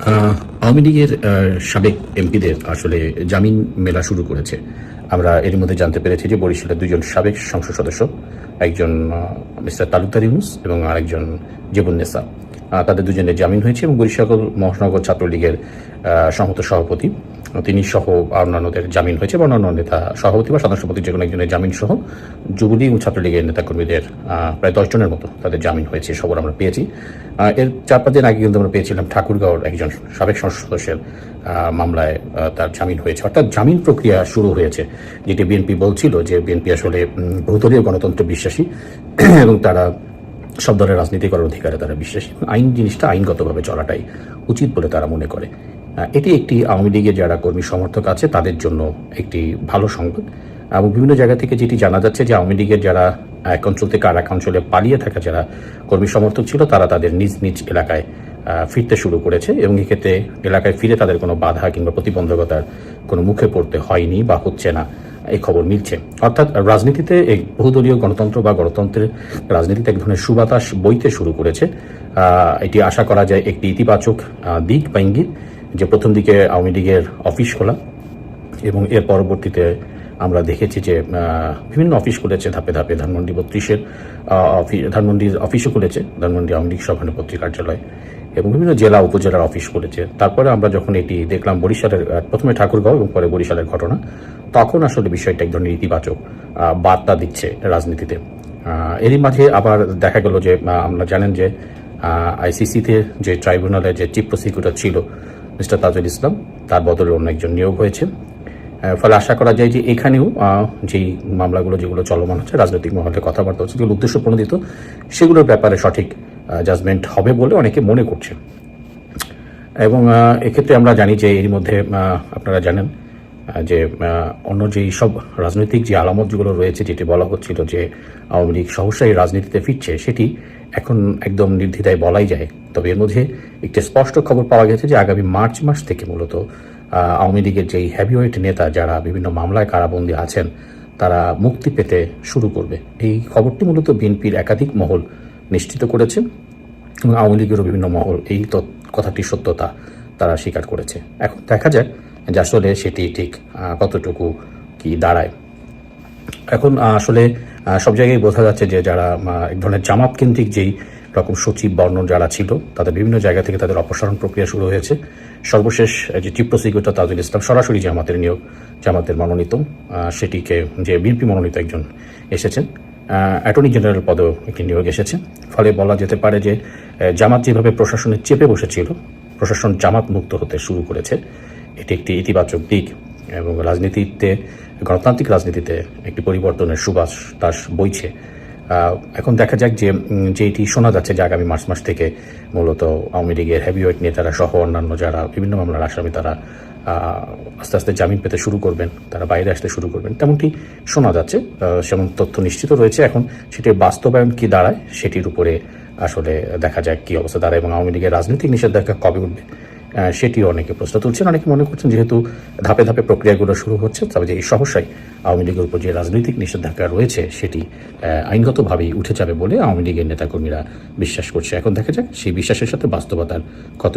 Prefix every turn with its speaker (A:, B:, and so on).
A: আওয়ামী লীগের সাবেক এমপিদের আসলে জামিন মেলা শুরু করেছে। আমরা এর মধ্যে জানতে পেরেছি যে বরিশালের দুজন সাবেক সংসদ সদস্য, একজন মিস্টার তালুকদার ইউনুস এবং আরেকজন জেবুন্নেসা, তাদের দুজনের জামিন হয়েছে এবং বরিশাল মহানগর ছাত্রলীগের সংহত সভাপতি তিনি সহ অন্যান্যদের জামিন হয়েছে এবং অন্যান্য নেতা সভাপতি বা সাধারণ সভাপতি যে কোনো একজনের জামিন সহ যুবলীগ এবং ছাত্রলীগের নেতাকর্মীদের প্রায় 10 জনের মতো তাদের জামিন হয়েছে খবর আমরা পেয়েছি। এর 4-5 দিন আগে কিন্তু আমরা পেয়েছিলাম ঠাকুরগাঁওর একজন সাবেক সংসদ সদস্যের মামলায় তার জামিন হয়েছে, অর্থাৎ জামিন প্রক্রিয়া শুরু হয়েছে। যেটি বিএনপি বলছিল যে বিএনপি আসলে বহুদলীয় গণতন্ত্রে বিশ্বাসী এবং তারা সব দলের রাজনীতি করার অধিকারে তারা বিশ্বাসী, আইন জিনিসটা আইনগতভাবে চলাটাই উচিত বলে তারা মনে করে। এটি একটি আওয়ামী লীগের যারা কর্মী সমর্থক আছে তাদের জন্য একটি ভালো সংবাদ। এবং বিভিন্ন জায়গা থেকে যেটি জানা যাচ্ছে যে আওয়ামী লীগের যারা এক অঞ্চল থেকে আর এক অঞ্চলে পালিয়ে থাকা যারা কর্মী সমর্থক ছিল তারা তাদের নিজ নিজ এলাকায় ফিরতে শুরু করেছে এবং এক্ষেত্রে এলাকায় ফিরে তাদের কোনো বাধা কিংবা প্রতিবন্ধকতার কোনো মুখে পড়তে হয়নি বা হচ্ছে না, এই খবর মিলছে। অর্থাৎ রাজনীতিতে এই বহুদলীয় গণতন্ত্র বা গণতন্ত্রের রাজনীতিতে এক ধরনের সুবাতাস বইতে শুরু করেছে। এটি আশা করা যায় একটি ইতিবাচক দিক বা ইঙ্গিত, যে প্রথম দিকে আওয়ামী লীগের অফিস খোলা এবং এর পরবর্তীতে আমরা দেখেছি যে বিভিন্ন অফিস খুলেছে ধাপে ধাপে। ধানমন্ডি 32-এর ধানমন্ডির অফিসও খুলেছে, ধানমন্ডি আওয়ামী লীগ সভাপতি কার্যালয়, এবং বিভিন্ন জেলা উপজেলার অফিস খুলেছে। তারপরে আমরা যখন এটি দেখলাম বরিশালের, প্রথমে ঠাকুরগাঁও এবং পরে বরিশালের ঘটনা, তখন আসলে বিষয়টা এক ধরনের ইতিবাচক বার্তা দিচ্ছে রাজনীতিতে। এরই মাঝে আবার দেখা গেল যে আমরা জানেন যে আইসিসিতে যে ট্রাইব্যুনালের যে চিফ প্রসিকিউটর ছিল মিস্টার তাজুল ইসলাম, তার বদলে অন্য একজন নিয়োগ হয়েছে। ফলে আশা করা যায় যে এখানেও যেই মামলাগুলো যেগুলো চলমান হচ্ছে, রাজনৈতিক মহলে কথাবার্তা হচ্ছে, যেগুলো উদ্দেশ্য প্রণোদিত, সেগুলোর ব্যাপারে সঠিক জাজমেন্ট হবে বলে অনেকে মনে করছে। এবং এক্ষেত্রে আমরা জানি যে এর মধ্যে আপনারা জানেন যে অন্য যেই সব রাজনৈতিক যে আলামত যেগুলো রয়েছে, যেটি বলা হচ্ছিল যে আওয়ামী লীগ সহসাই রাজনীতিতে ফিরছে, সেটি এখন একদম নির্দ্বিধায় বলাই যায়। তবে এর মধ্যে একটি স্পষ্ট খবর পাওয়া গেছে যে আগামী মার্চ মাস থেকে মূলত আওয়ামী লীগের যেই হেভিওয়েট নেতা যারা বিভিন্ন মামলায় কারাবন্দী আছেন তারা মুক্তি পেতে শুরু করবে। এই খবরটি মূলত বিএনপির একাধিক মহল নিশ্চিত করেছে এবং আওয়ামী লীগেরও বিভিন্ন মহল এই কথাটির সত্যতা তারা স্বীকার করেছে। এখন দেখা যায় যে আসলে সেটি ঠিক কতটুকু কি দাঁড়ায়। এখন আসলে সব জায়গায় বোঝা যাচ্ছে যে যারা এক ধরনের জামাত কেন্দ্রিক যেই রকম সচিব বর্ণ যারা ছিল, তাদের বিভিন্ন জায়গা থেকে তাদের অপসারণ প্রক্রিয়া শুরু হয়েছে। সর্বশেষ যে চিফ প্রসিকিউটর তাজুল ইসলাম সরাসরি জামাতের নিয়োগ, জামাতের মনোনীত, সেটিকে যে বিএনপি মনোনীত একজন এসেছেন, অ্যাটর্নি জেনারেল পদেও একটি নিয়োগ এসেছে। ফলে বলা যেতে পারে যে জামাত যেভাবে প্রশাসনের চেপে বসেছিল, প্রশাসন জামাত মুক্ত হতে শুরু করেছে। এটি একটি ইতিবাচক দিক এবং রাজনীতিতে, গণতান্ত্রিক রাজনীতিতে একটি পরিবর্তনের সুবাতাস বইছে। এখন দেখা যাক যে যেটি শোনা যাচ্ছে যে আগামী মার্চ মাস থেকে মূলত আওয়ামী লীগের হেভিওয়েট নেতারা সহ অন্যান্য যারা বিভিন্ন মামলার আসামি তারা আস্তে আস্তে জামিন পেতে শুরু করবেন, তারা বাইরে আসতে শুরু করবেন, তেমনটি শোনা যাচ্ছে। সেমন তথ্য নিশ্চিত রয়েছে। এখন সেটির বাস্তবায়ন কি দাঁড়ায় সেটির উপরে আসলে দেখা যাক কি অবস্থা দাঁড়ায় এবং আওয়ামী লীগের রাজনৈতিক নিষেধাজ্ঞা কবে উঠবে সেটিও অনেকে প্রশ্ন তুলছেন। অনেকে মনে করছেন যেহেতু ধাপে ধাপে প্রক্রিয়াগুলো শুরু হচ্ছে, তবে যে এই সহসাই আওয়ামী লীগের উপর যে রাজনৈতিক নিষেধাজ্ঞা রয়েছে সেটি আইনগতভাবেই উঠে যাবে বলে আওয়ামী লীগের নেতাকর্মীরা বিশ্বাস করছে। এখন দেখা যাক সেই বিশ্বাসের সাথে বাস্তবতার কত